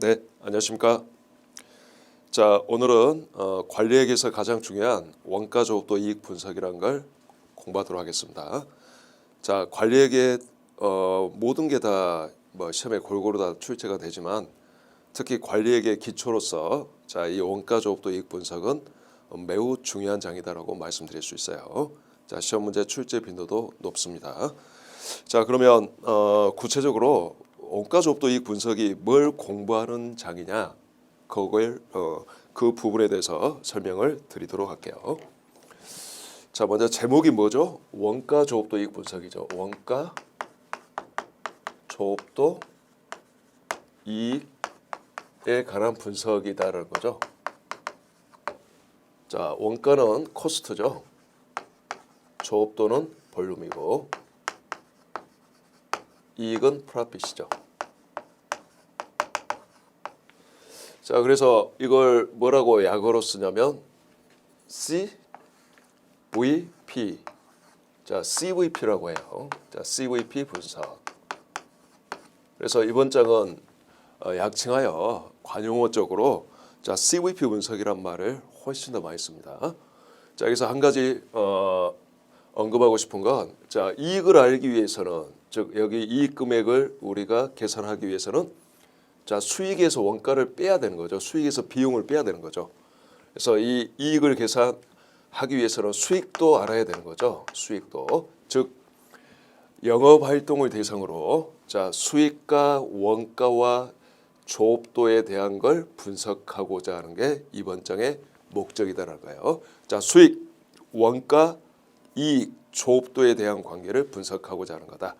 네, 안녕하십니까. 자, 오늘은 관리액에서 가장 중요한 원가 조합도 이익 분석이라는 걸 공부하도록 하겠습니다. 자, 관리액의 모든 게 다 시험에 골고루 다 출제가 되지만 특히 관리액의 기초로서 자, 이 원가 조합도 이익 분석은 매우 중요한 장이다라고 말씀드릴 수 있어요. 자, 시험 문제 출제 빈도도 높습니다. 자, 그러면 구체적으로 원가 조합도 이익 분석이 뭘 공부하는 장이냐, 그걸 그 부분에 대해서 설명을 드리도록 할게요. 자, 먼저 제목이 뭐죠? 원가 조합도 이익 분석이죠. 원가 조합도 이익에 관한 분석이다라는 거죠. 자, 원가는 코스트죠. 조합도는 볼륨이고 이익은 프로핏이죠. 자, 그래서 이걸 뭐라고 약어로 쓰냐면 CVP. 자, CVP라고 해요. 자, CVP 분석. 그래서 이번 장은 약칭하여 관용어적으로 자, CVP 분석이란 말을 훨씬 더 많이 씁니다. 자, 여기서 한 가지 언급하고 싶은 건 자, 이익을 알기 위해서는 즉 여기 이익 금액을 우리가 계산하기 위해서는 자, 수익에서 원가를 빼야 되는 거죠. 수익에서 비용을 빼야 되는 거죠. 그래서 이 이익을 계산하기 위해서는 수익도 알아야 되는 거죠. 수익도. 즉 영업 활동을 대상으로 자, 수익과 원가와 조합도에 대한 걸 분석하고자 하는 게 이번 장의 목적이다라는 거예요. 자, 수익, 원가, 이익, 조합도에 대한 관계를 분석하고자 하는 거다.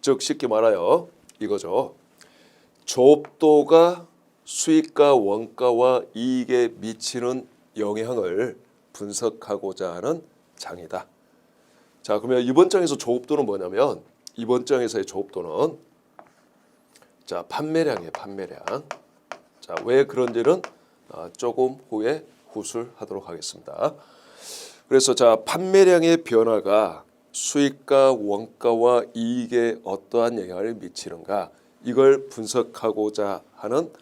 즉 쉽게 말하여 이거죠. 조합도가 수익과 원가와 이익에 미치는 영향을 분석하고자 하는 장이다. 자, 그러면 이번 장에서 조합도는 뭐냐면 이번 장에서의 조합도는 자, 판매량이에요. 판매량. 자, 왜 그런지는 조금 후에 후술하도록 하겠습니다. 그래서 자, 판매량의 변화가 수익과 원가와 이익에 어떠한 영향을 미치는가 이걸 분석하고자 하는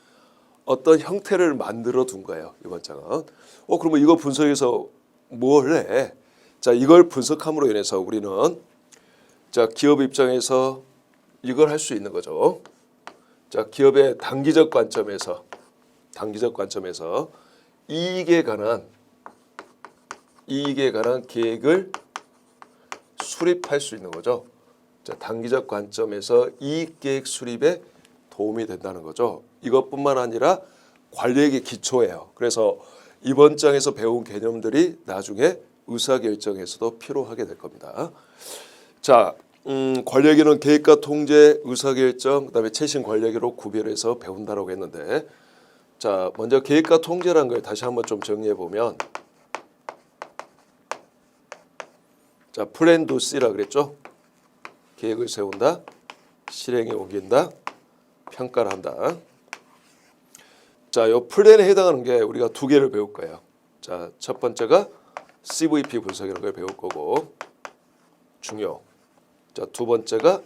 어떤 형태를 만들어 둔 거예요. 이번 장은. 그러면 이거 분석해서 뭘 해? 자, 이걸 분석함으로 인해서 우리는 자, 기업 입장에서 이걸 할 수 있는 거죠. 자, 기업의 단기적 관점에서 이익에 관한 계획을 수립할 수 있는 거죠. 자, 단기적 관점에서 이익 계획 수립에 도움이 된다는 거죠. 이것뿐만 아니라 관리액의 기초예요. 그래서 이번 장에서 배운 개념들이 나중에 의사결정에서도 필요하게 될 겁니다. 자, 관리액에는 계획과 통제, 의사결정, 그다음에 최신 관리액으로 구별해서 배운다라고 했는데 자, 먼저 계획과 통제라는 걸 다시 한번 좀 정리해 보면 자, 플랜 두 C라 그랬죠. 계획을 세운다, 실행에 옮긴다, 평가를 한다. 자, 요 플랜에 해당하는 게 우리가 두 개를 배울 거예요. 자, 첫 번째가 CVP 분석이라는 걸 배울 거고 중요. 자, 두 번째가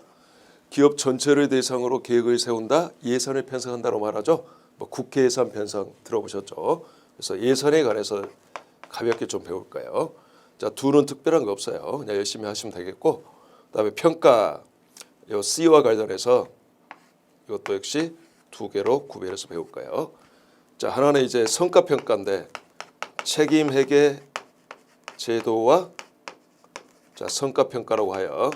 기업 전체를 대상으로 계획을 세운다, 예산을 편성한다고 말하죠. 국회 예산 편성 들어보셨죠? 그래서 예산에 관해서 가볍게 좀 배울 거예요. 자, 둘은 특별한 거 없어요. 그냥 열심히 하시면 되겠고, 그다음에 평가, 요 C와 관련해서 이것도 역시 두 개로 구별해서 배울 거예요. 자, 하나는 이제 성과 평가인데 책임 회계 제도와 자, 성과 평가라고 하여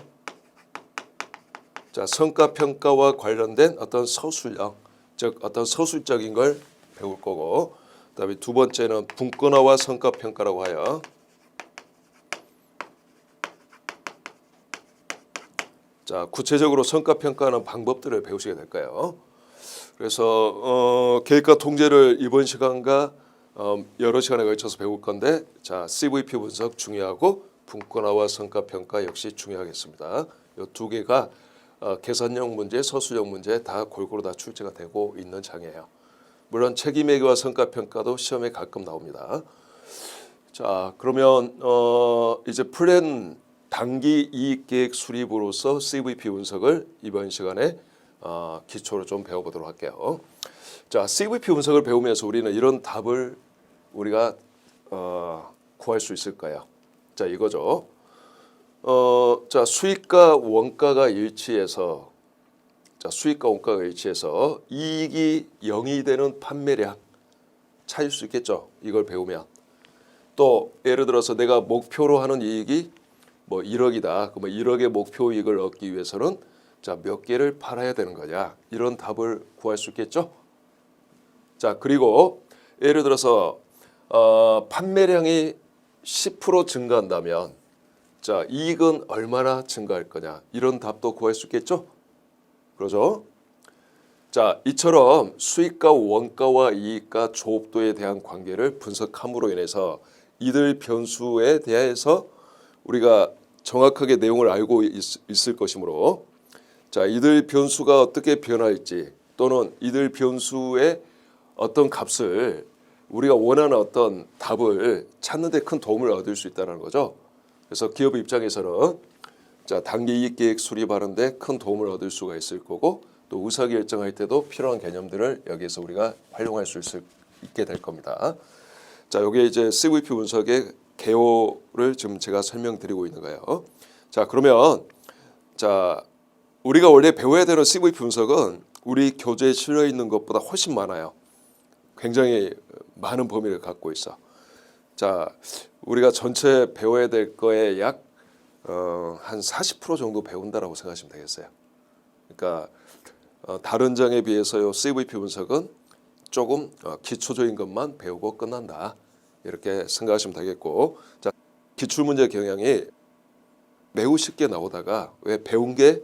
자, 성과 평가와 관련된 어떤 서술형, 즉 어떤 서술적인 걸 배울 거고, 그다음에 두 번째는 분권화와 성과 평가라고 하여 자, 구체적으로 성과 평가하는 방법들을 배우시게 될 거예요. 그래서 계획과 통제를 이번 시간과 여러 시간에 걸쳐서 배울 건데 자, CVP 분석 중요하고 분권화와 성과 평가 역시 중요하겠습니다. 이 두 개가 계산형 문제, 서술형 문제 다 골고루 다 출제가 되고 있는 장이에요. 물론 책임회계와 성과 평가도 시험에 가끔 나옵니다. 자, 그러면 이제 플랜 단기 이익계획 수립으로서 CVP 분석을 이번 시간에 기초로 좀 배워보도록 할게요. 자, CVP 분석을 배우면서 우리는 이런 답을 우리가 구할 수 있을까요? 자, 이거죠. 자, 수익과 원가가 일치해서 이익이 0이 되는 판매량 찾을 수 있겠죠. 이걸 배우면. 또 예를 들어서 내가 목표로 하는 이익이 뭐 1억이다. 그러면 1억의 목표 이익을 얻기 위해서는 자, 몇 개를 팔아야 되는 거냐. 이런 답을 구할 수 있겠죠. 자, 그리고 예를 들어서 판매량이 10% 증가한다면 자, 이익은 얼마나 증가할 거냐. 이런 답도 구할 수 있겠죠. 그러죠? 자, 이처럼 수익과 원가와 이익과 조업도에 대한 관계를 분석함으로 인해서 이들 변수에 대해서 우리가 정확하게 내용을 알고 있을 것이므로 자, 이들 변수가 어떻게 변할지 또는 이들 변수의 어떤 값을 우리가 원하는 어떤 답을 찾는 데 큰 도움을 얻을 수 있다는 거죠. 그래서 기업 있장에서는 자, 단기 이익 계획 수립하는 데 큰 도움을 얻을 수가 있을 거고 또 의사결정할 때도 필요한 개념들을 여기에서 우리가 활용할 수 있게 될 겁니다. 자, 여기 이제 CVP 분석의 개요를 지금 제가 설명드리고 있는 거예요. 자, 그러면 자, 우리가 원래 배워야 되는 CVP 분석은 우리 교재에 실려 있는 것보다 훨씬 많아요. 굉장히 많은 범위를 갖고 있어. 자, 우리가 전체 배워야 될 거에 약 한 40% 정도 배운다라고 생각하시면 되겠어요. 그러니까 다른 장에 비해서요 CVP 분석은 조금 기초적인 것만 배우고 끝난다. 이렇게 생각하시면 되겠고, 자, 기출문제 경향이 매우 쉽게 나오다가 왜 배운 게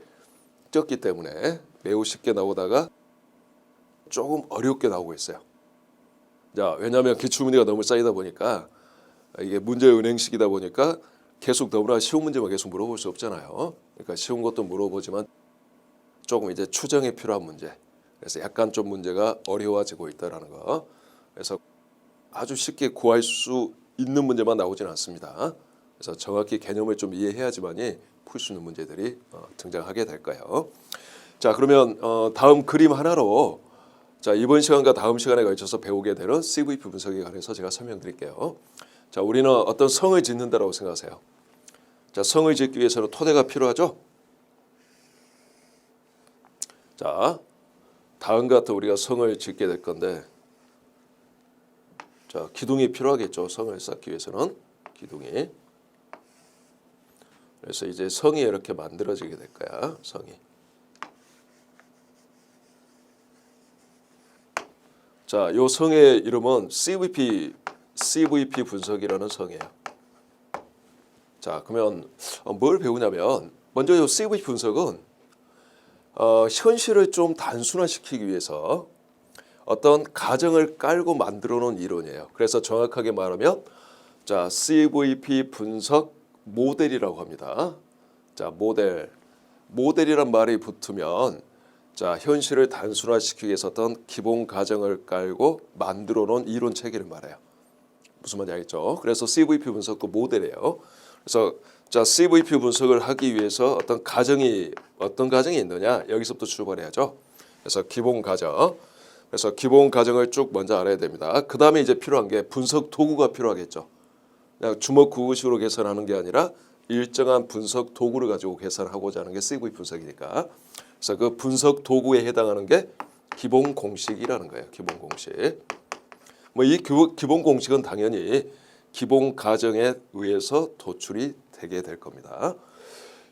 적기 때문에 매우 쉽게 나오다가 조금 어렵게 나오고 있어요. 자, 왜냐하면 기출문제가 너무 쌓이다 보니까 이게 문제 은행식이다 보니까 계속 너무나 쉬운 문제만 계속 물어볼 수 없잖아요. 그러니까 쉬운 것도 물어보지만 조금 이제 추정이 필요한 문제. 그래서 약간 좀 문제가 어려워지고 있다라는 거. 그래서 아주 쉽게 구할 수 있는 문제만 나오지는 않습니다. 그래서 정확히 개념을 좀 이해해야지만이 풀 수 있는 문제들이 등장하게 될 거예요. 자, 그러면 다음 그림 하나로 자, 이번 시간과 다음 시간에 걸쳐서 배우게 되는 CVP 분석에 관해서 제가 설명드릴게요. 자, 우리는 어떤 성을 짓는다라고 생각하세요. 자, 성을 짓기 위해서는 토대가 필요하죠. 자, 다음과 같은 우리가 성을 짓게 될 건데, 자, 기둥이 필요하겠죠. 성을 쌓기 위해서는 기둥이. 그래서 이제 성이 이렇게 만들어지게 될 거야. 성이. 자, 요 성의 이름은 CVP 분석이라는 성이에요. 자, 그러면 뭘 배우냐면 먼저 요 CVP 분석은 현실을 좀 단순화시키기 위해서 어떤 가정을 깔고 만들어 놓은 이론이에요. 그래서 정확하게 말하면 자, CVP 분석 모델이라고 합니다. 자, 모델이란 말이 붙으면 자, 현실을 단순화시키기 위해서 어떤 기본 가정을 깔고 만들어 놓은 이론 체계를 말해요. 무슨 말인지 알겠죠? 그래서 CVP 분석도 모델이에요. 그래서 자, CVP 분석을 하기 위해서 어떤 가정이 있느냐? 여기서부터 출발해야죠. 그래서 기본 가정. 그래서 기본 가정을 쭉 먼저 알아야 됩니다. 그 다음에 이제 필요한 게 분석 도구가 필요하겠죠. 그냥 주먹구구식으로 계산하는 게 아니라 일정한 분석 도구를 가지고 계산하고자 하는 게 CVP 분석이니까. 그래서 그 분석 도구에 해당하는 게 기본 공식이라는 거예요. 기본 공식. 뭐 이 기본 공식은 당연히 기본 가정에 의해서 도출이 되게 될 겁니다.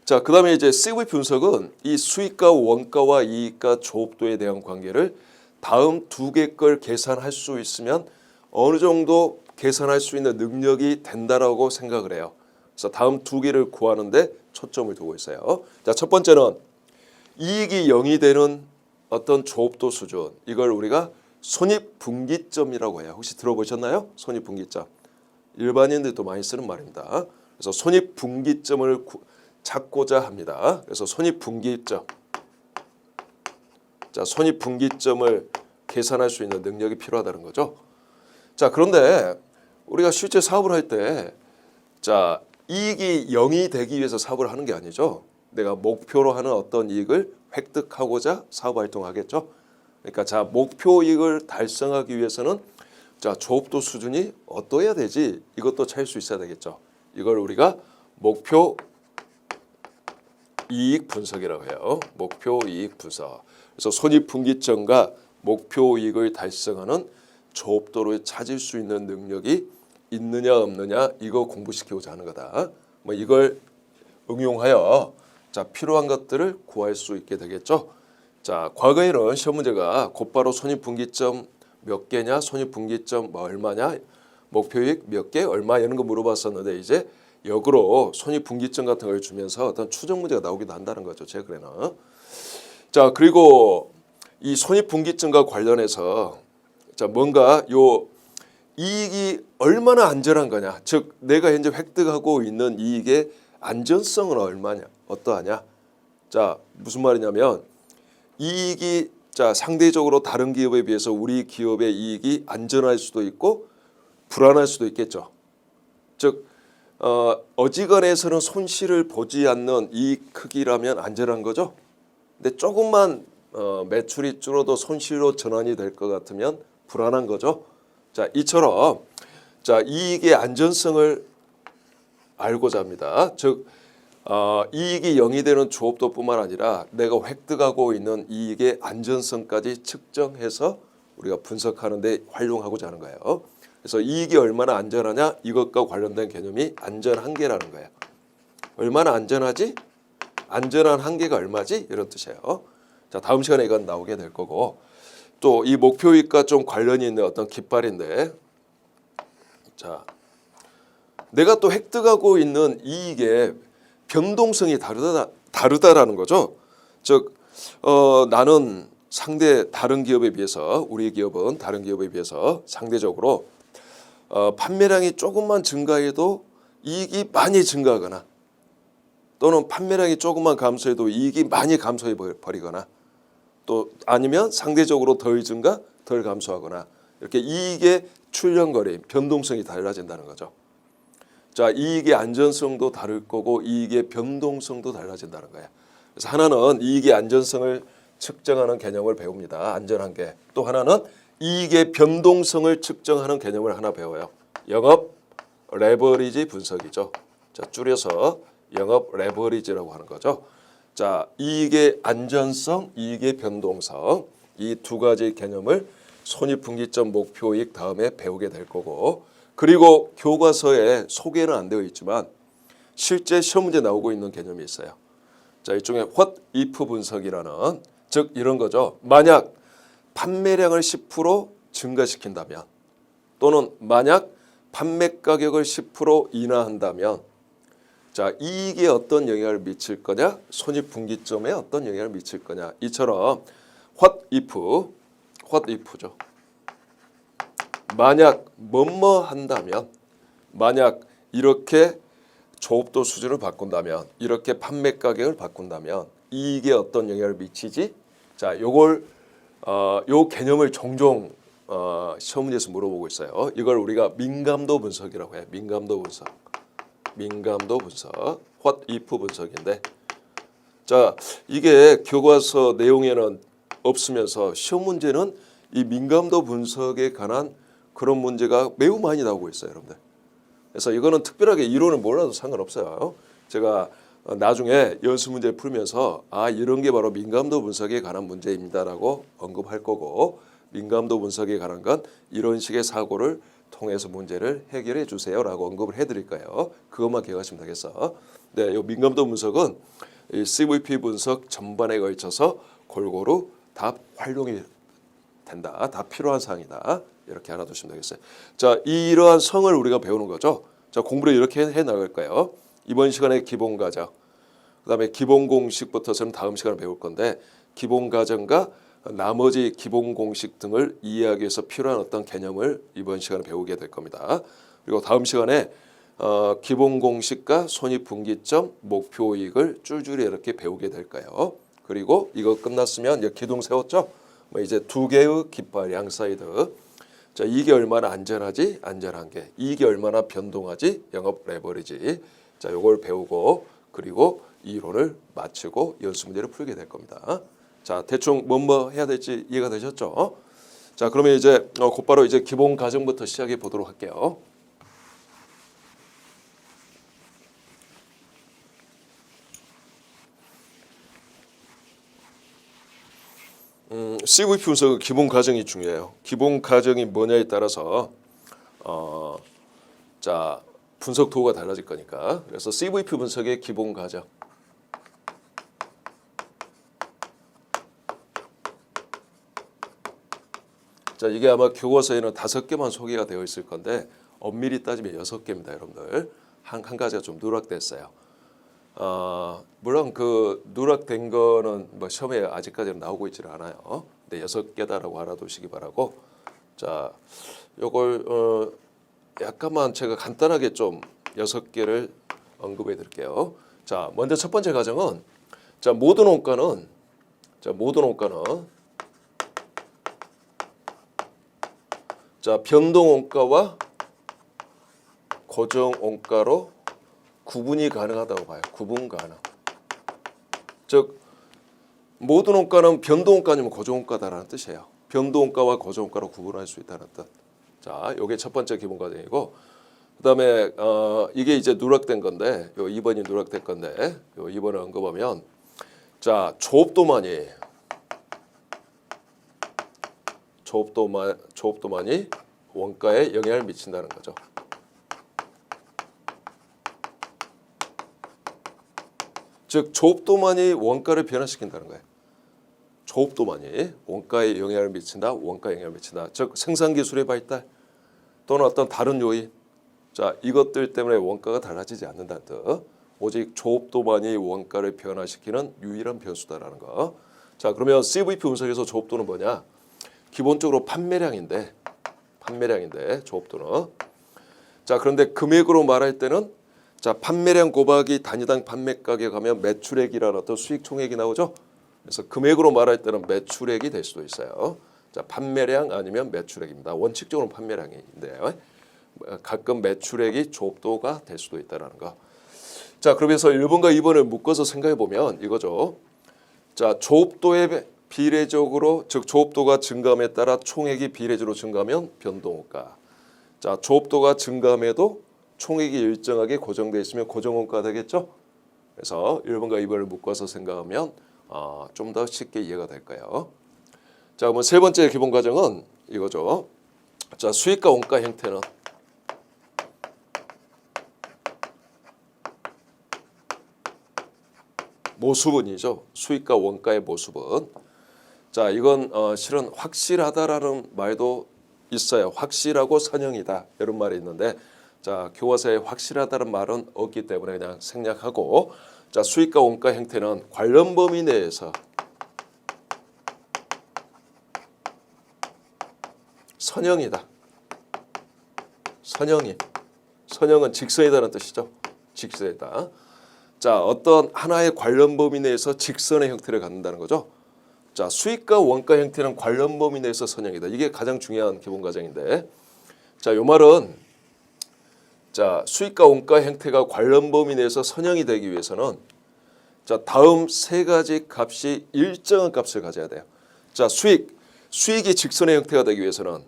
자, 그다음에 이제 CVP 분석은 이 수익과 원가와 이익과 조업도에 대한 관계를 다음 두 개 걸 계산할 수 있으면 어느 정도 계산할 수 있는 능력이 된다라고 생각을 해요. 그래서 다음 두 개를 구하는데 초점을 두고 있어요. 자, 첫 번째는 이익이 0이 되는 어떤 조업도 수준. 이걸 우리가 손익분기점이라고 해요. 혹시 들어보셨나요? 손익분기점. 일반인들도 많이 쓰는 말입니다. 그래서 손익분기점을 찾고자 합니다. 그래서 손익분기점. 자, 손익분기점을 계산할 수 있는 능력이 필요하다는 거죠. 자, 그런데 우리가 실제 사업을 할 때 자, 이익이 0이 되기 위해서 사업을 하는 게 아니죠. 내가 목표로 하는 어떤 이익을 획득하고자 사업 활동을 하겠죠. 그러니까 자, 목표 이익을 달성하기 위해서는 자, 조업도 수준이 어떠해야 되지? 이것도 찾을 수 있어야 되겠죠. 이걸 우리가 목표 이익 분석이라고 해요. 목표 이익 분석. 그래서 손익분기점과 목표 이익을 달성하는 조업도를 찾을 수 있는 능력이 있느냐 없느냐 이거 공부시키고자 하는 거다. 뭐 이걸 응용하여 자, 필요한 것들을 구할 수 있게 되겠죠. 자, 과거에는 시험 문제가 곧바로 손익분기점 몇 개냐, 손익분기점 뭐 얼마냐, 목표이익 몇 개, 얼마 이런 거 물어봤었는데 이제 역으로 손익분기점 같은 걸 주면서 어떤 추정 문제가 나오기도 한다는 거죠. 최근에는. 자, 그리고 이 손익분기점과 관련해서 자, 뭔가 요 이익이 얼마나 안전한 거냐, 즉 내가 현재 획득하고 있는 이익의 안전성은 얼마냐, 어떠하냐. 자, 무슨 말이냐면 이익이 자, 상대적으로 다른 기업에 비해서 우리 기업의 이익이 안전할 수도 있고 불안할 수도 있겠죠. 즉 어지간해서는 손실을 보지 않는 이익 크기라면 안전한 거죠. 근데 조금만 매출이 줄어도 손실로 전환이 될 것 같으면 불안한 거죠. 자, 이처럼 자, 이익의 안전성을 알고자 합니다. 즉 이익이 0이 되는 조업도뿐만 아니라 내가 획득하고 있는 이익의 안전성까지 측정해서 우리가 분석하는 데 활용하고자 하는 거예요. 그래서 이익이 얼마나 안전하냐, 이것과 관련된 개념이 안전 한계라는 거예요. 얼마나 안전하지? 안전한 한계가 얼마지? 이런 뜻이에요. 자, 다음 시간에 이건 나오게 될 거고, 또 이 목표이익과 좀 관련이 있는 어떤 깃발인데, 자, 내가 또 획득하고 있는 이익의 변동성이 다르다라는 거죠. 즉 나는 다른 기업에 비해서, 우리 기업은 다른 기업에 비해서 상대적으로 판매량이 조금만 증가해도 이익이 많이 증가하거나, 또는 판매량이 조금만 감소해도 이익이 많이 감소해 버리거나, 또 아니면 상대적으로 덜 증가, 덜 감소하거나, 이렇게 이익의 출현거리, 변동성이 달라진다는 거죠. 자, 이익의 안전성도 다를 거고 이익의 변동성도 달라진다는 거예요. 그래서 하나는 이익의 안전성을 측정하는 개념을 배웁니다. 안전한계. 또 하나는 이익의 변동성을 측정하는 개념을 하나 배워요. 영업 레버리지 분석이죠. 자, 줄여서 영업 레버리지라고 하는 거죠. 자, 이익의 안전성, 이익의 변동성, 이 두 가지 개념을 손익분기점 목표이익 다음에 배우게 될 거고, 그리고 교과서에 소개는 안 되어 있지만 실제 시험 문제 나오고 있는 개념이 있어요. 자, 일종의 what if 분석이라는, 즉 이런 거죠. 만약 판매량을 10% 증가시킨다면, 또는 만약 판매 가격을 10% 인하한다면, 자, 이익에 어떤 영향을 미칠 거냐, 손익분기점에 어떤 영향을 미칠 거냐. 이처럼 what if죠. 만약 뭐뭐 한다면, 만약 이렇게 조업도 수준을 바꾼다면, 이렇게 판매 가격을 바꾼다면 이익에 어떤 영향을 미치지? 자, 요걸 요 개념을 종종 시험 문제에서 물어보고 있어요. 이걸 우리가 민감도 분석이라고 해요. 민감도 분석. what if 분석인데, 자, 이게 교과서 내용에는 없으면서 시험 문제는 이 민감도 분석에 관한 그런 문제가 매우 많이 나오고 있어요, 여러분들. 그래서 이거는 특별하게 이론을 몰라도 상관없어요. 제가 나중에 연수 문제를 풀면서 이런 게 바로 민감도 분석에 관한 문제입니다라고 언급할 거고, 민감도 분석에 관한 건 이런 식의 사고를 통해서 문제를 해결해 주세요라고 언급을 해드릴 거예요. 그것만 기억하시면 되겠어. 네, 이 민감도 분석은 이 CVP 분석 전반에 걸쳐서 골고루 다 활용이 된다. 다 필요한 사항이다. 이렇게 알아두시면 되겠어요. 자, 이러한 성을 우리가 배우는 거죠. 자, 공부를 이렇게 해 나갈 거예요. 이번 시간에 기본 과정, 그다음에 기본 공식부터 저는 다음 시간에 배울 건데, 기본 과정과 나머지 기본 공식 등을 이해하기 위해서 필요한 어떤 개념을 이번 시간에 배우게 될 겁니다. 그리고 다음 시간에 기본 공식과 손익분기점, 목표이익을 줄줄이 이렇게 배우게 될 거예요. 그리고 이거 끝났으면 이제 기둥 세웠죠. 이제 두 개의 깃발 양사이드. 자, 이게 얼마나 안전하지? 안전한 게. 이게 얼마나 변동하지? 영업 레버리지. 자, 요걸 배우고, 그리고 이론을 마치고 연수 문제를 풀게 될 겁니다. 자, 대충 뭐뭐 해야 될지 이해가 되셨죠? 자, 그러면 이제 곧바로 이제 기본 과정부터 시작해 보도록 할게요. CVP 분석의 기본 과정이 중요해요. 기본 과정이 뭐냐에 따라서 자, 분석 도구가 달라질 거니까. 그래서 CVP 분석의 기본 과정. 자, 이게 아마 교과서에는 5개만 소개가 되어 있을 건데 엄밀히 따지면 6개입니다, 여러분들. 한 가지가 좀 누락됐어요. 물론 그 누락된 거는 뭐 시험에 아직까지는 나오고 있지는 않아요. 근데 6개다라고 알아두시기 바라고. 자, 요걸 약간만 제가 간단하게 좀 6개를 언급해 드릴게요. 자, 먼저 첫 번째 과정은 자, 모든 원가는 자, 변동 원가와 고정 원가로 구분이 가능하다고 봐요. 구분 가능. 즉 모든 원가는 변동 원가 아니면 고정 원가다라는 뜻이에요. 변동 원가와 고정 원가로 구분할 수 있다는 뜻. 자, 요게 첫 번째 기본 과정이고, 그다음에 이게 이제 누락된 건데, 요 2번이 누락된 건데, 요 2번을 언급하면 자, 조업도만이 원가에 영향을 미친다는 거죠. 즉 조업도만이 원가를 변화시킨다는 거예요. 조업도만이 원가에 영향을 미친다. 원가에 영향을 미친다. 즉 생산기술의 발달 또는 어떤 다른 요인, 자, 이것들 때문에 원가가 달라지지 않는다는 뜻. 오직 조업도만이 원가를 변화시키는 유일한 변수다라는 거. 자, 그러면 CVP 분석에서 조업도는 뭐냐? 기본적으로 판매량인데 조업도는. 자, 그런데 금액으로 말할 때는 자, 판매량 곱하기 단위당 판매 가격 하면 매출액이라는 어떤 수익 총액이 나오죠. 그래서 금액으로 말할 때는 매출액이 될 수도 있어요. 자, 판매량 아니면 매출액입니다. 원칙적으로 판매량인데 가끔 매출액이 조업도가 될 수도 있다는 거. 자, 그러면서 1번과 2번을 묶어서 생각해 보면 이거죠. 자, 조업도에 비례적으로, 즉 조업도가 증가함에 따라 총액이 비례적으로 증가하면 변동원가. 자, 조업도가 증가함에도 총액이 일정하게 고정되어 있으면 고정원가 되겠죠. 그래서 1번과 2번을 묶어서 생각하면 좀 더 쉽게 이해가 될 거예요. 자, 그러면 세 번째 기본 과정은 이거죠. 자, 수익과 원가 형태는 모수분이죠. 수익과 원가의 모수분. 자, 이건 실은 확실하다라는 말도 있어요. 확실하고 선형이다 이런 말이 있는데, 자, 교과서에 확실하다는 말은 없기 때문에 그냥 생략하고, 자, 수익과 원가 형태는 관련 범위 내에서 선형이다. 선형은 직선이다는 뜻이죠. 직선이다. 자, 어떤 하나의 관련 범위 내에서 직선의 형태를 갖는다는 거죠. 자, 수익과 원가 형태는 관련 범위 내에서 선형이다. 이게 가장 중요한 기본 과정인데, 자, 요 말은 자, 수익과 원가 형태가 관련 범위 내에서 선형이 되기 위해서는 자, 다음 세 가지 값이 일정한 값을 가져야 돼요. 자, 수익이 직선의 형태가 되기 위해서는,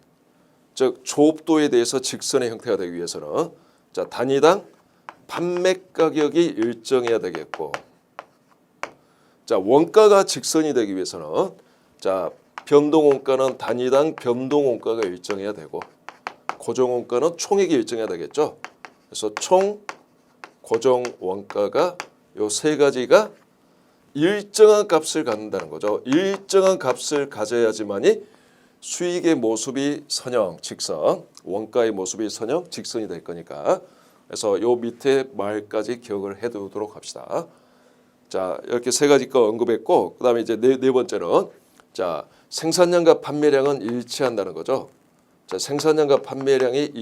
즉 조업도에 대해서 직선의 형태가 되기 위해서는 자, 단위당 판매 가격이 일정해야 되겠고, 자, 원가가 직선이 되기 위해서는 자, 변동 원가는 단위당 변동 원가가 일정해야 되고, 고정 원가는 총액이 일정해야 되겠죠. 그래서 총 고정 원가가 요 세 가지가 일정한 값을 갖는다는 거죠. 일정한 값을 가져야지만이 수익의 모습이 선형, 직선, 원가의 모습이 선형, 직선이 될 거니까. 그래서 요 밑에 말까지 기억을 해두도록 합시다. 자, 이렇게 세 가지 거 언급했고, 그다음에 이제 네 번째는 자, 생산량과 판매량은 일치한다는 거죠. 자, 생산량과 판매량이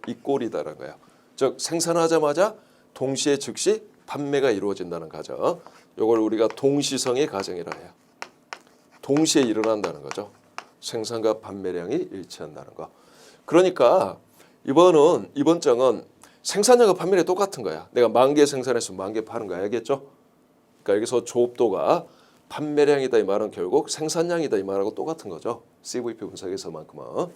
이꼴이다라는 거예요. 즉 생산하자마자 동시에 즉시 판매가 이루어진다는 가정. 이걸 우리가 동시성의 가정이라 해요. 동시에 일어난다는 거죠. 생산과 판매량이 일치한다는 거. 그러니까 이번 장은 생산량과 판매량이 똑같은 거야. 내가 10,000개 생산해서 10,000개 파는 거 알겠죠? 그러니까 여기서 조업도가 판매량이다 이 말은 결국 생산량이다 이 말하고 똑같은 거죠. CVP 분석에서만큼은.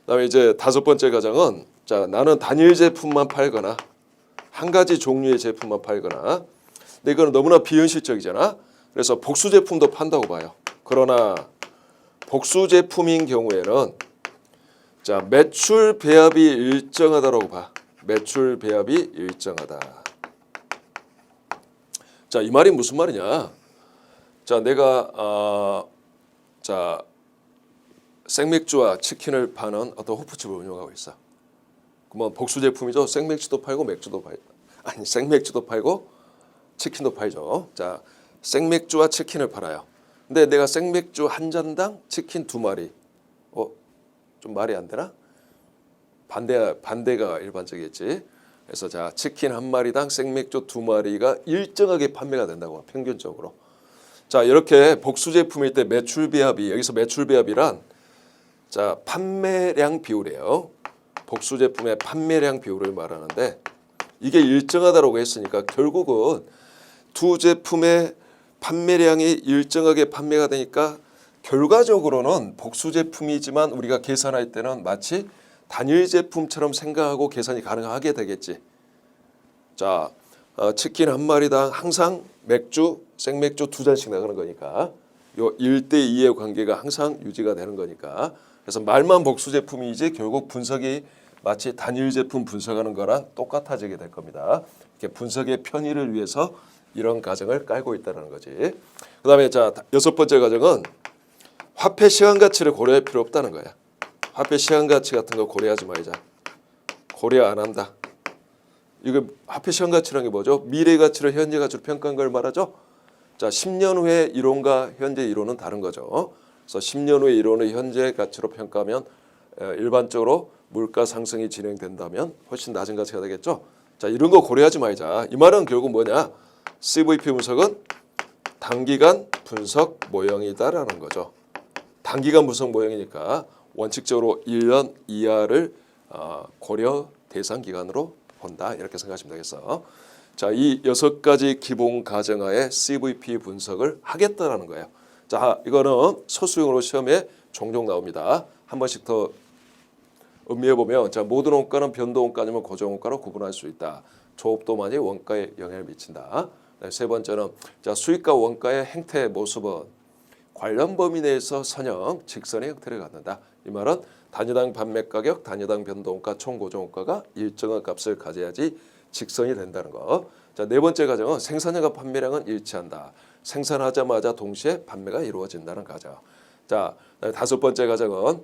그다음에 이제 다섯 번째 과정은 자 나는 단일 제품만 팔거나 한 가지 종류의 제품만 팔거나 근데 이거는 너무나 비현실적이잖아. 그래서 복수 제품도 판다고 봐요. 그러나 복수 제품인 경우에는 자 매출 배합이 일정하다라고 봐. 매출 배합이 일정하다. 자 이 말이 무슨 말이냐? 자 내가 자 생맥주와 치킨을 파는 어떤 호프집을 운영하고 있어. 그러면 복수 제품이죠. 생맥주도 팔고 맥주도 팔 아니 생맥주도 팔고 치킨도 팔죠. 자 생맥주와 치킨을 팔아요. 근데 내가 생맥주 한 잔당 치킨 두 마리. 좀 말이 안 되나? 반대가 일반적이겠지. 그래서 자 치킨 한 마리당 생맥주 두 마리가 일정하게 판매가 된다고 봐, 평균적으로. 자 이렇게 복수 제품일 때 매출 배합이 여기서 매출 배합이란 자 판매량 비율이에요. 복수 제품의 판매량 비율을 말하는데 이게 일정하다고 했으니까 결국은 두 제품의 판매량이 일정하게 판매가 되니까 결과적으로는 복수 제품이지만 우리가 계산할 때는 마치 단일 제품처럼 생각하고 계산이 가능하게 되겠지. 자 치킨 한 마리당 항상 맥주, 생맥주 두 잔씩 나가는 거니까 요 1대2의 관계가 항상 유지가 되는 거니까 그래서 말만 복수 제품이지 결국 분석이 마치 단일 제품 분석하는 거랑 똑같아지게 될 겁니다. 이렇게 분석의 편의를 위해서 이런 가정을 깔고 있다는 거지. 그다음에 자 여섯 번째 가정은 화폐 시간 가치를 고려할 필요 없다는 거야. 화폐 시간 가치 같은 거 고려하지 말자. 고려 안 한다. 이거 화폐 시간 가치라는 게 뭐죠? 미래 가치를 현재 가치로 평가한 걸 말하죠. 자 10년 후의 이론과 현재 이론은 다른 거죠. 그래서 10년 후의 이론을 현재 가치로 평가하면 일반적으로 물가 상승이 진행된다면 훨씬 낮은 가치가 되겠죠. 자 이런 거 고려하지 말자. 이 말은 결국 뭐냐? CVP 분석은 단기간 분석 모형이다라는 거죠. 단기간 분석 모형이니까 원칙적으로 1년 이하를 고려 대상 기간으로 본다. 이렇게 생각하시면 되겠어. 자, 이 6가지 기본 가정하에 CVP 분석을 하겠다라는 거예요. 자, 이거는 소수용으로 시험에 종종 나옵니다. 한 번씩 더 음미해 보면 자, 모든 원가는 변동 원가냐면 고정 원가로 구분할 수 있다. 조업도만이 원가에 영향을 미친다. 세 번째는 자, 수익과 원가의 행태 모습은 관련 범위 내에서 선형 직선의 형태를 갖는다. 이 말은 단위당 판매 가격, 단위당 변동가, 총 고정원가가 일정한 값을 가져야지 직선이 된다는 거. 자, 네 번째 가정은 생산량과 판매량은 일치한다. 생산하자마자 동시에 판매가 이루어진다는 가정. 자, 다섯 번째 가정은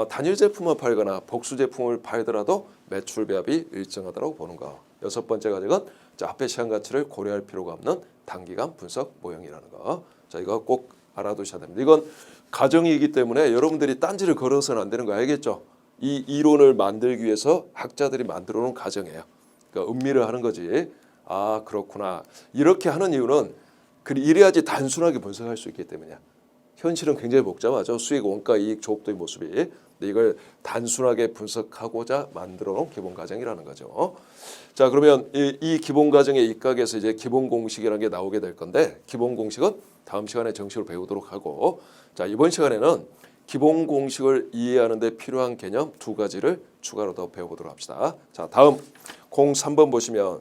단일 제품을 팔거나 복수 제품을 팔더라도 매출 배합이 일정하다고 보는 거. 여섯 번째 가정은 자, 화폐 시간 가치를 고려할 필요가 없는 단기간 분석 모형이라는 거. 자, 이거 꼭 알아두셔야 됩니다. 이건 가정이기 때문에 여러분들이 딴지를 걸어서는 안 되는 거 알겠죠? 이 이론을 만들기 위해서 학자들이 만들어 놓은 가정이에요. 그러니까 음미를 하는 거지. 아 그렇구나. 이렇게 하는 이유는 이래야지 단순하게 분석할 수 있기 때문이야. 현실은 굉장히 복잡하죠. 수익, 원가, 이익, 조업도의 모습이. 근데 이걸 단순하게 분석하고자 만들어 놓은 기본 가정이라는 거죠. 자 그러면 이 기본 가정의 입각에서 이제 기본 공식이라는 게 나오게 될 건데 기본 공식은 다음 시간에 정식으로 배우도록 하고 자 이번 시간에는 기본 공식을 이해하는 데 필요한 개념 두 가지를 추가로 더 배워보도록 합시다. 자 다음 03번 보시면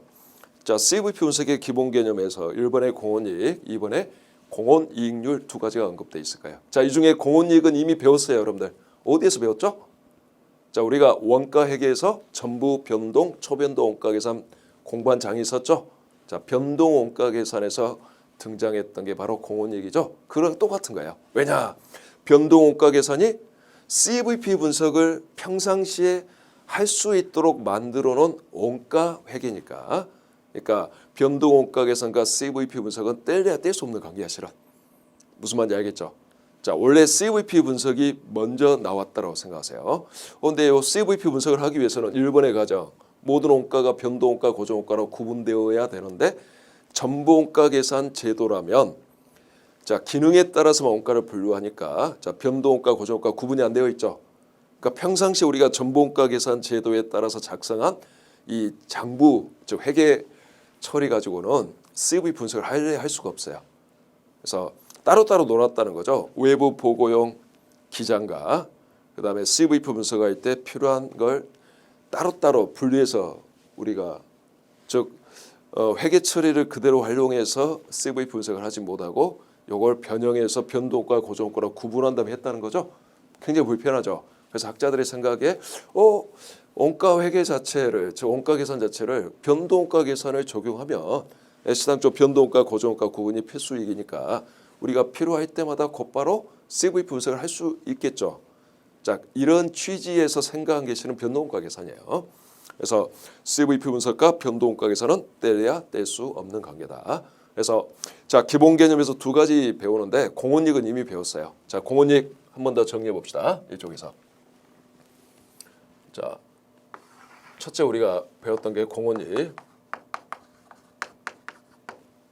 자 CVP 분석의 기본 개념에서 1번의 공헌이익, 2번의 공헌이익률 두 가지가 언급되어 있을까요? 자 이 중에 공헌이익은 이미 배웠어요 여러분들. 어디에서 배웠죠? 자 우리가 원가 회계에서 전부 변동, 초변동 원가 계산 공부한 장이 있었죠? 자 변동 원가 계산에서 등장했던 게 바로 공헌이익이죠. 그거랑 똑같은 거예요. 왜냐? 변동 원가 계산이 CVP 분석을 평상시에 할 수 있도록 만들어 놓은 원가 회계니까. 그러니까 변동 원가 계산과 CVP 분석은 뗄래야 뗄 수 없는 관계야 실은. 무슨 말인지 알겠죠? 자 원래 CVP 분석이 먼저 나왔다고 생각하세요. 그런데 이 CVP 분석을 하기 위해서는 1번의 가정 모든 원가가 변동 원가, 고정 원가로 구분되어야 되는데 전부 원가 계산 제도라면 자 기능에 따라서만 원가를 분류하니까 자 변동 원가, 고정 원가 구분이 안 되어 있죠. 그러니까 평상시 우리가 전부 원가 계산 제도에 따라서 작성한 이 장부 즉 회계 처리 가지고는 CV 분석을 할 수가 없어요. 그래서 따로따로 놀았다는 거죠. 외부 보고용 기장과 그다음에 CVP 분석할 때 필요한 걸 따로따로 분리해서 우리가 즉 회계 처리를 그대로 활용해서 CVP 분석을 하지 못하고 이걸 변형해서 변동과 고정가로 구분한 다음에 했다는 거죠. 굉장히 불편하죠. 그래서 학자들의 생각에 원가 회계 자체를 즉 원가 계산 자체를 변동가 계산을 적용하면 시당초 변동가 고정가 구분이 필수이기니까 우리가 필요할 때마다 곧바로 CVP 분석을 할 수 있겠죠. 자, 이런 취지에서 생각한 것이 변동가 계산이에요. 그래서 CVP 분석과 변동가 계산은 떼야 뗄 수 없는 관계다. 그래서 자, 기본 개념에서 두 가지 배우는데 공원이익은 이미 배웠어요. 자, 공원이익 한 번 더 정리해 봅시다. 이쪽에서. 자, 첫째 우리가 배웠던 게 공원이익.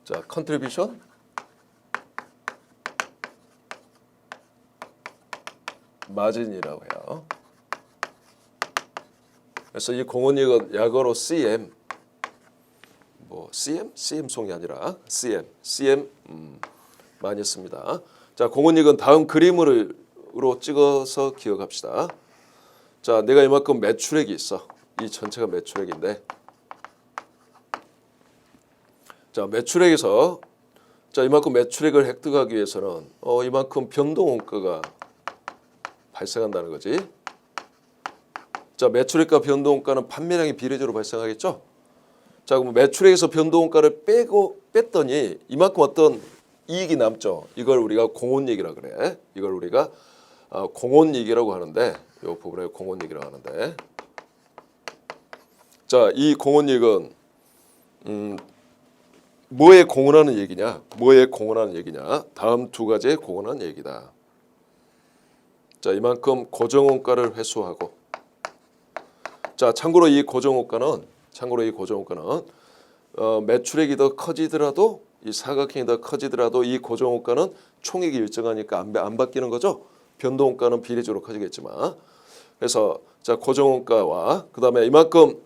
자, 컨트리뷰션, 마진이라고 해요. 그래서 이 공원이익은 약어로 CM, CM 송이 아니라 CM 많이 씁니다. 자, 공원이익은 다음 그림으로 찍어서 기억합시다. 자, 내가 이만큼 매출액이 있어. 이 전체가 매출액인데, 자, 매출액에서 자, 이만큼 매출액을 획득하기 위해서는 이만큼 변동 원가가 발생한다는 거지. 자, 매출액과 변동 원가는 판매량이 비례적으로 발생하겠죠. 자, 그럼 매출액에서 변동 원가를 뺐더니 이만큼 어떤 이익이 남죠. 이걸 우리가 공원이익이라고 그래. 이걸 우리가 공원이익이라고 하는데, 이 부분에 공원이익이라고 하는데, 자, 이 공원이익은 뭐에 공헌하는 얘기냐? 뭐에 공헌하는 얘기냐? 다음 두 가지에 공헌하는 얘기다. 자, 이만큼 고정원가를 회수하고, 자, 참고로 이 고정원가는 매출액이 더 커지더라도 이 사각형이 더 커지더라도 이 고정원가는 총액이 일정하니까 안 바뀌는 거죠. 변동원가는 비례적으로 커지겠지만, 그래서 자, 고정원가와 그다음에 이만큼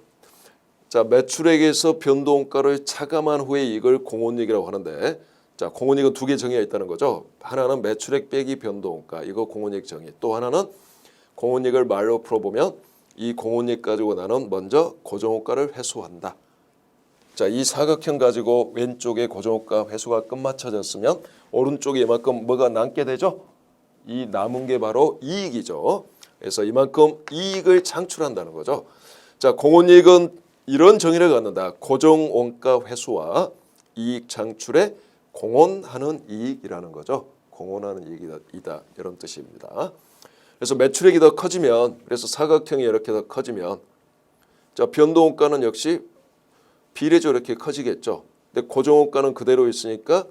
자, 매출액에서 변동원가를 차감한 후에 이걸 공원이익이라고 하는데, 자, 공원이익은 두 개 정의가 있다는 거죠. 하나는 매출액 빼기 변동원가, 이거 공원이익 정의. 또 하나는 공원이익을 말로 풀어보면 이 공원이익 가지고 나는 먼저 고정원가를 회수한다. 자, 이 사각형 가지고 왼쪽에 고정원가 회수가 끝마쳐졌으면 오른쪽에 이만큼 뭐가 남게 되죠? 이 남은 게 바로 이익이죠. 그래서 이만큼 이익을 창출한다는 거죠. 자, 공원이익은 이런 정의를 갖는다. 고정원가 회수와 이익 창출에 공헌하는 이익이라는 거죠. 공헌하는 이익이다. 이런 뜻입니다. 그래서 매출액이 더 커지면, 그래서 사각형이 이렇게 더 커지면, 자, 변동원가는 역시 비례적으로 이렇게 커지겠죠. 근데 고정원가는 그대로 있으니까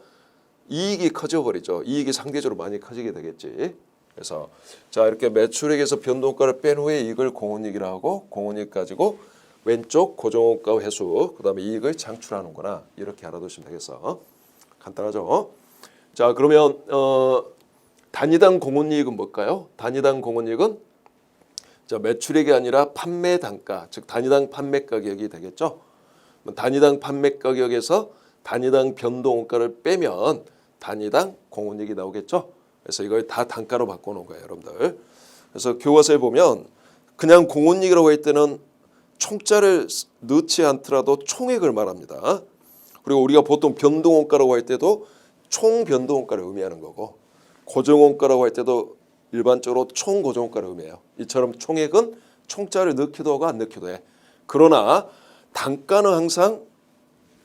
이익이 커져버리죠. 이익이 상대적으로 많이 커지게 되겠지. 그래서 자, 이렇게 매출액에서 변동원가를 뺀 후에 이걸 공헌이익이라고 하고, 공헌이익 가지고 왼쪽 고정원가 회수, 그다음에 이익을 창출하는구나. 이렇게 알아두시면 되겠어. 간단하죠. 자, 그러면 단위당 공헌이익은 뭘까요? 단위당 공헌이익은 자, 매출액이 아니라 판매 단가, 즉 단위당 판매 가격이 되겠죠. 단위당 판매 가격에서 단위당 변동원가를 빼면 단위당 공헌이익이 나오겠죠. 그래서 이걸 다 단가로 바꿔놓은 거예요, 여러분들. 그래서 교과서에 보면 그냥 공헌이익이라고 할 때는 총자를 넣지 않더라도 총액을 말합니다. 그리고 우리가 보통 변동원가라고 할 때도 총 변동원가를 의미하는 거고, 고정원가라고 할 때도 일반적으로 총 고정원가를 의미해요. 이처럼 총액은 총자를 넣기도 하고 안 넣기도 해. 그러나 단가는 항상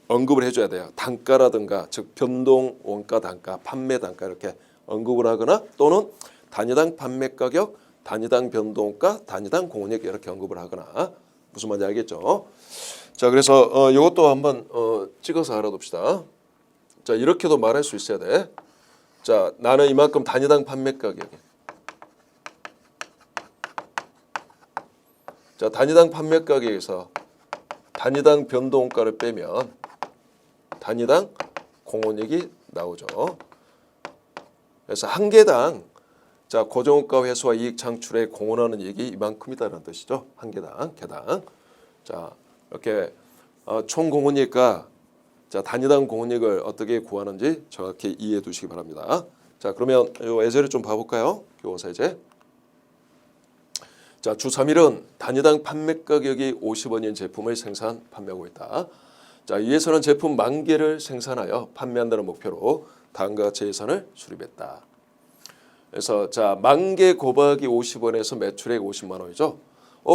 언급을 해줘야 돼요. 단가라든가 즉 변동원가 단가, 판매 단가 이렇게 언급을 하거나, 또는 단위당 판매 가격, 단위당 변동원가, 단위당 공헌이익 이렇게 언급을 하거나. 무슨 말인지 알겠죠? 자, 그래서 이것도 한번 찍어서 알아둡시다. 자, 이렇게도 말할 수 있어야 돼. 자, 나는 이만큼 단위당 판매 가격에, 자, 단위당 판매 가격에서 단위당 변동원가를 빼면 단위당 공헌이익이 나오죠. 그래서 한 개당 자, 고정원가 회수와 이익 창출에 공헌하는 이익이 이만큼이다라는 뜻이죠. 한 개당, 개당. 자, 이렇게 총 공헌이익과 자, 단위당 공헌이익을 어떻게 구하는지 정확히 이해해 두시기 바랍니다. 자, 그러면 요 예제를 좀 봐볼까요? 교과서 예제. 자, 주 3일은 단위당 판매 가격이 50원인 제품을 생산 판매하고 있다. 자, 이에서는 제품 10,000개를 생산하여 판매한다는 목표로 다음과 같이 예산을 수립했다. 그래서 자, 10,000개 곱하기 50원에서 매출액 50만 원이죠.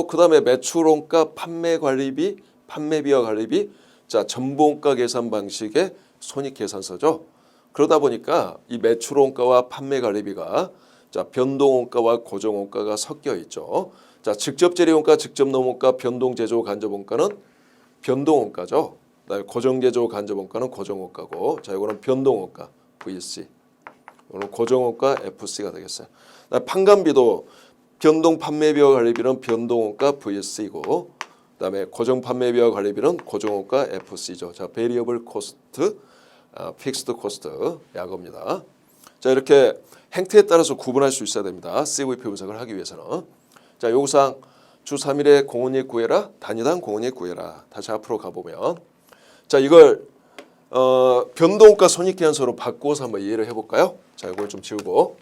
그다음에 매출원가, 판매 관리비, 판매비와 관리비, 자, 전부원가 계산 방식의 손익계산서죠. 그러다 보니까 이 매출원가와 판매 관리비가 자, 변동원가와 고정원가가 섞여 있죠. 자, 직접 재료원가, 직접 노무원가, 변동 제조 간접원가는 변동원가죠. 그다음에 고정 제조 간접원가는 고정원가고, 자, 이거는 변동원가 VC. 이거는 고정원가 FC가 되겠어요. 판관비도 변동 판매비와 관리비는 변동원가 VS이고, 그다음에 고정 판매비와 관리비는 고정원가 FC죠. 자, 베리어블 코스트, 픽스드 코스트 약어입니다. 자, 이렇게 행태에 따라서 구분할 수 있어야 됩니다. CVP 분석을 하기 위해서는. 자, 요구사항 주 3일에 공원이익 구해라, 단위당 공원이익 구해라. 다시 앞으로 가보면, 자, 이걸 변동가 손익계산서로 바꾸어서 한번 이해를 해볼까요? 자, 이걸 좀 지우고.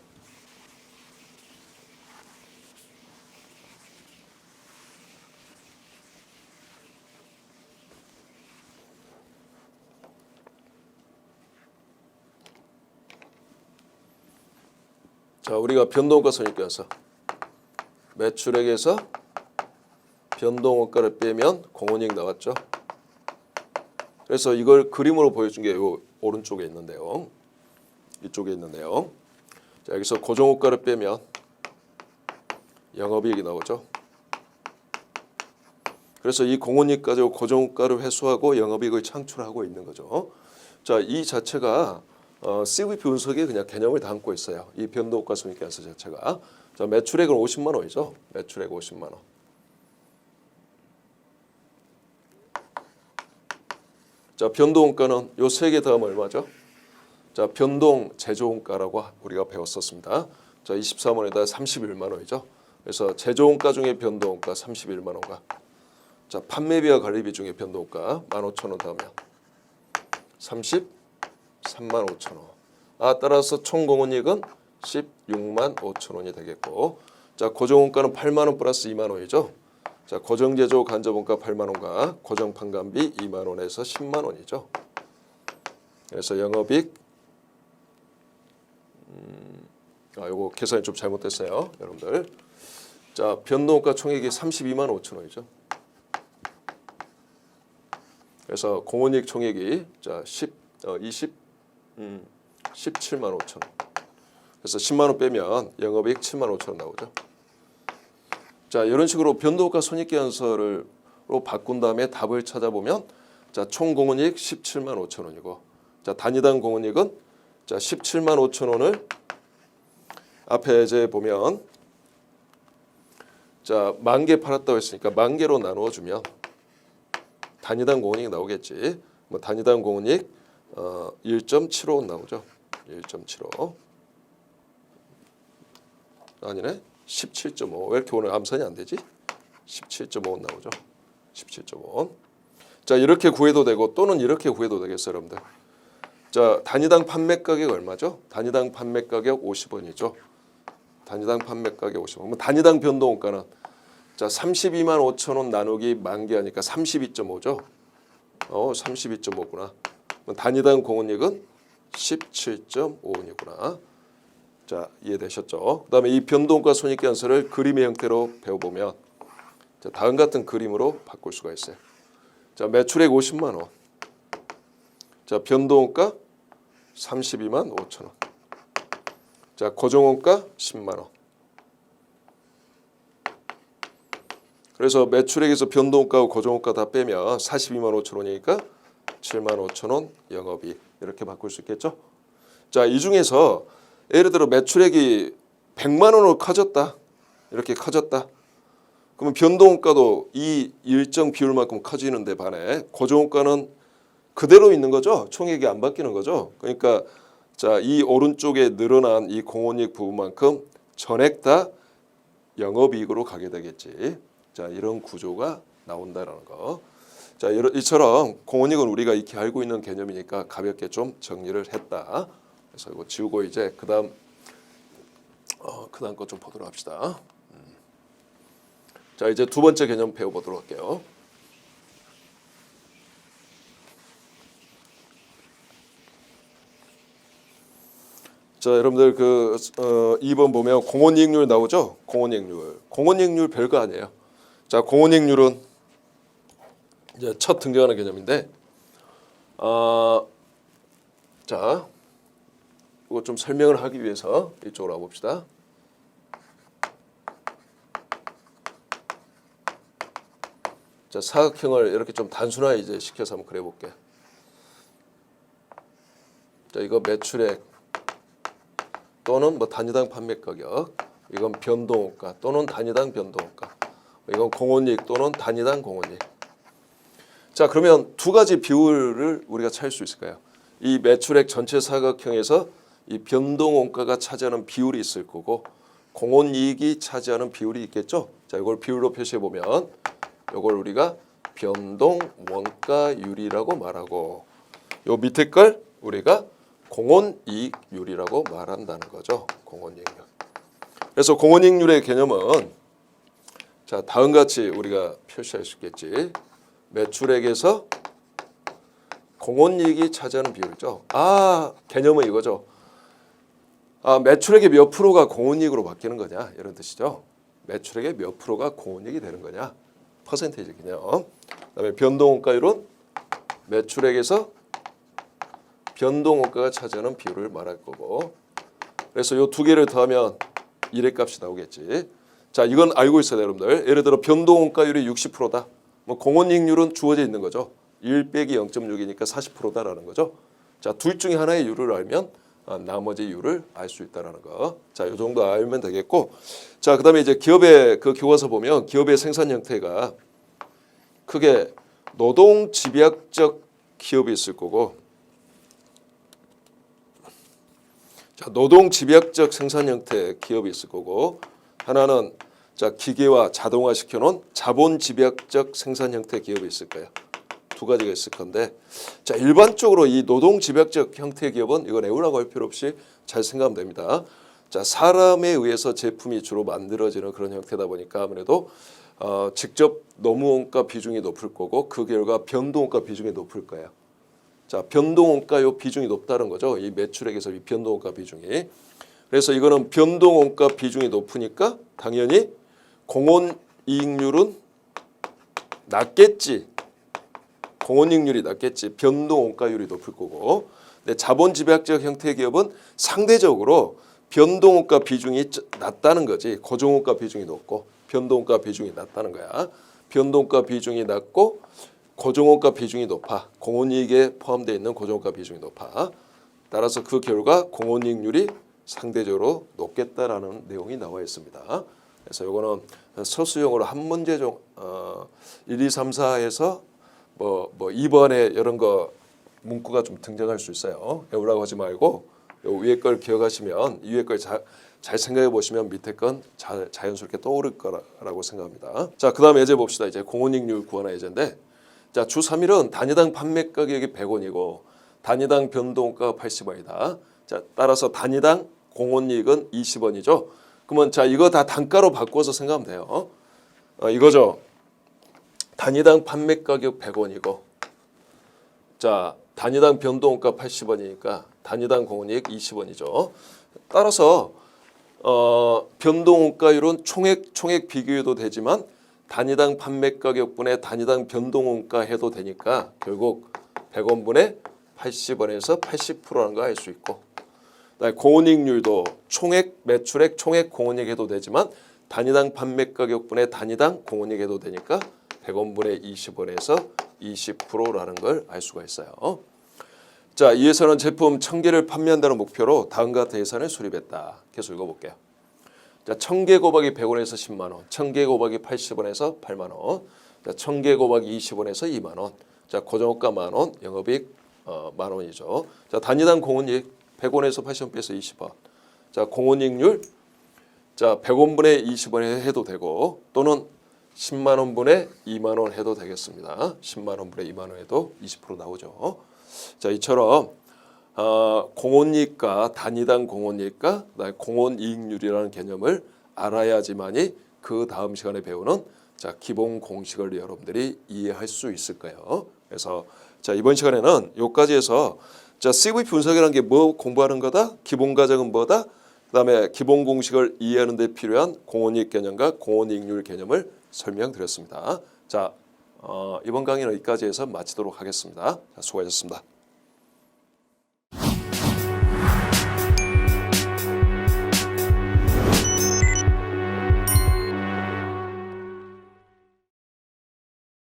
자, 우리가 변동가 손익계산서. 매출액에서 변동원가를 빼면 공원이익 나왔죠. 그래서 이걸 그림으로 보여준 게 요 오른쪽에 있는데요. 이쪽에 있는데요. 자, 여기서 고정원가를 빼면 영업이익이 나오죠. 그래서 이 공원이익 가지고 고정원가를 회수하고 영업이익을 창출하고 있는 거죠. 자, 이 자체가 CVP 분석의 그냥 개념을 담고 있어요. 이 변동가 손익계산서 자체가. 자, 매출액은 50만 원이죠. 매출액 50만 원. 자, 변동원가는 요 세 개 더하면 얼마죠? 자, 변동 제조원가라고 우리가 배웠었습니다. 자, 23원에다 31만 원이죠. 그래서 제조원가 중에 변동원가 31만 원과, 자, 판매비와 관리비 중에 변동원가 15,000원 더하면 33만 5천 원. 따라서 총 공원이익은 16만 5천 원이 되겠고, 자, 고정원가는 8만 원 플러스 2만 원이죠. 자, 고정 제조 간접원가 8만 원과 고정 판관비 2만 원에서 10만 원이죠. 그래서 영업이익 요거 계산이 좀 잘못됐어요, 여러분들. 자, 변동원가 총액이 32만 5천 원이죠. 그래서 공원이익 총액이 자 17만 5천 원. 그래서 10만 원 빼면 영업이익 7만 5천 원 나오죠. 자, 이런 식으로 변동가 손익계산서로 바꾼 다음에 답을 찾아보면, 자, 총 공원이익 17만 5천 원이고, 자, 단위당 공원이익은 자 17만 5천 원을 앞에 이제 보면, 자, 10,000개 팔았다고 했으니까 10,000개로 나누어 주면 단위당 공원이익 나오겠지. 뭐 단위당 공원이익 1.75원 나오죠. 1.75. 아니네. 17.5. 왜 이렇게 오늘 암산이 안 되지? 17.5원 나오죠. 17.5원. 자, 이렇게 구해도 되고 또는 이렇게 구해도 되겠어요, 여러분들. 자, 단위당 판매 가격 얼마죠? 단위당 판매 가격 50원이죠. 단위당 판매 가격 50원. 그럼 단위당 변동원가는 자, 32만 5천 원 나누기 10,000개 하니까 32.5죠. 32.5구나. 단위당 공원이익은 17.5원이구나. 자, 이해되셨죠? 그다음에 이 변동가 손익계산서를 그림의 형태로 배워보면, 자, 다음 같은 그림으로 바꿀 수가 있어요. 자, 매출액 50만 원. 자, 변동원가 32만 5천 원. 자, 고정원가 10만 원. 그래서 매출액에서 변동원가와 고정원가 다 빼면 42만 5천 원이니까 7만 5천 원 영업이익. 이렇게 바꿀 수 있겠죠? 자, 이 중에서 예를 들어 매출액이 100만 원으로 커졌다. 이렇게 커졌다. 그러면 변동원가도 이 일정 비율만큼 커지는데 반해 고정원가는 그대로 있는 거죠. 총액이 안 바뀌는 거죠. 그러니까 자, 이 오른쪽에 늘어난 이 공원이익 부분만큼 전액 다 영업이익으로 가게 되겠지. 자, 이런 구조가 나온다라는 거. 자, 이처럼 공원이익은 우리가 익히 알고 있는 개념이니까 가볍게 좀 정리를 했다. 그래서 이거 지우고 이제 그다음 거 좀 보도록 합시다. 자, 이제 두 번째 개념 배워보도록 할게요. 자, 여러분들 2번 보면 공원이익률 나오죠? 공원이익률 별거 아니에요. 자, 공원이익률은 이제 첫 등장하는 개념인데, 자, 이거 좀 설명을 하기 위해서 이쪽으로 와봅시다. 자, 사각형을 이렇게 좀 단순화 이제 시켜서 한번 그려볼게. 자, 이거 매출액 또는 뭐 단위당 판매 가격, 이건 변동원가 또는 단위당 변동원가, 이건 공원이익 또는 단위당 공원이익. 자, 그러면 두 가지 비율을 우리가 찾을 수 있을까요? 이 매출액 전체 사각형에서 이 변동원가가 차지하는 비율이 있을 거고 공원이익이 차지하는 비율이 있겠죠. 자, 이걸 비율로 표시해 보면 이걸 우리가 변동원가율이라고 말하고, 요 밑에 걸 우리가 공원이익률이라고 말한다는 거죠. 공원이익률. 그래서 공원이익률의 개념은 자, 다음과 같이 우리가 표시할 수 있겠지. 매출액에서 공원이익이 차지하는 비율이죠. 개념은 이거죠. 매출액의 몇 프로가 공원이익으로 바뀌는 거냐 이런 뜻이죠. 매출액의 몇 프로가 공원이익이 되는 거냐, 퍼센테이지 개념. 그다음에 변동원가율은 매출액에서 변동원가가 차지하는 비율을 말할 거고, 그래서 이 두 개를 더하면 일액값이 나오겠지. 자, 이건 알고 있어야 돼요, 여러분들. 예를 들어 변동원가율이 60%다. 뭐 공원이익률은 주어져 있는 거죠. 1 빼기 0.6이니까 40%다라는 거죠. 자, 둘 중에 하나의 율을 알면 나머지 율을 알 수 있다라는 거. 자, 이 정도 알면 되겠고, 자, 그다음에 이제 기업의 그 교과서 보면 기업의 생산 형태가 크게 노동 집약적 기업이 있을 거고, 자, 노동 집약적 생산 형태 기업이 있을 거고, 하나는 자, 기계와 자동화 시켜놓은 자본 집약적 생산 형태 기업이 있을 거예요. 두 가지가 있을 건데, 자, 일반적으로 이 노동 집약적 형태 기업은 이건 외우라고 할 필요 없이 잘 생각하면 됩니다. 자, 사람에 의해서 제품이 주로 만들어지는 그런 형태다 보니까 아무래도 직접 노무원가 비중이 높을 거고, 그 결과 변동원가 비중이 높을 거예요. 자, 변동원가 요 비중이 높다는 거죠. 이 매출액에서 이 변동원가 비중이. 그래서 이거는 변동원가 비중이 높으니까 당연히 공원이익률은 낮겠지. 공원이익률이 낮겠지. 변동원가율이 높을 거고. 근데 자본집약적 형태의 기업은 상대적으로 변동원가 비중이 낮다는 거지. 고정원가 비중이 높고 변동원가 비중이 낮다는 거야. 변동원가 비중이 낮고 고정원가 비중이 높아. 공원이익에 포함되어 있는 고정원가 비중이 높아. 따라서 그 결과 공원이익률이 상대적으로 높겠다라는 내용이 나와 있습니다. 그래서 이거는 서술형으로 한 문제 중 1, 2, 3, 4에서 뭐 2번에 이런 거 문구가 좀 등장할 수 있어요. 외우라고 하지 말고 요 위에 걸 기억하시면 이 위에 걸 잘 생각해 보시면 밑에 건 자연스럽게 떠오를 거라고 생각합니다. 자, 그다음 예제 봅시다. 이제 공원이익률 구하는 예제인데, 자, 주 3일은 단위당 판매 가격이 100원이고 단위당 변동가가 80원이다. 자, 따라서 단위당 공원이익은 20원이죠. 그러면 자, 이거 다 단가로 바꿔서 생각하면 돼요. 이거죠. 단위당 판매 가격 100원이고, 자, 단위당 변동가 80원이니까 단위당 공원이익 20원이죠. 따라서 변동원가율은 총액 비교해도 되지만 단위당 판매 가격분의 단위당 변동원가 해도 되니까 결국 100원분의 80원에서 80%라는 거 알 수 있고, 공원이익률도 총액 매출액 총액 공원이익 해도 되지만 단위당 판매 가격분의 단위당 공원이익 해도 되니까 100원분의 20원에서 20%라는 걸 알 수가 있어요. 자, 이 회사는 제품 1000개를 판매한다는 목표로 다음과 같은 예산을 수립했다. 계속 읽어볼게요. 자, 1000개 곱하기 100원에서 10만 원, 1000개 곱하기 80원에서 8만 원, 자, 1000개 곱하기 20원에서 2만 원, 자, 고정원가 만 원, 영업이익 만 원이죠. 자, 단위당 공원이익 100원에서 80원 빼서 20원. 자, 공원이익률 자, 100원분의 20원 해도 되고 또는 10만 원분의 2만 원 해도 되겠습니다. 10만 원분의 2만 원 해도 20% 나오죠. 자, 이처럼 공원이익과 단위당 공원이익과 그다음에 공원이익률이라는 개념을 알아야지만이 그 다음 시간에 배우는 자 기본 공식을 여러분들이 이해할 수 있을 거예요. 그래서 자 이번 시간에는 여기까지 해서 자 CV 분석이라는 게 뭐 공부하는 거다? 기본 과정은 뭐다? 그다음에 기본 공식을 이해하는 데 필요한 공원이익 개념과 공원이익률 개념을 설명드렸습니다. 자 이번 강의는 여기까지 해서 마치도록 하겠습니다. 자, 수고하셨습니다.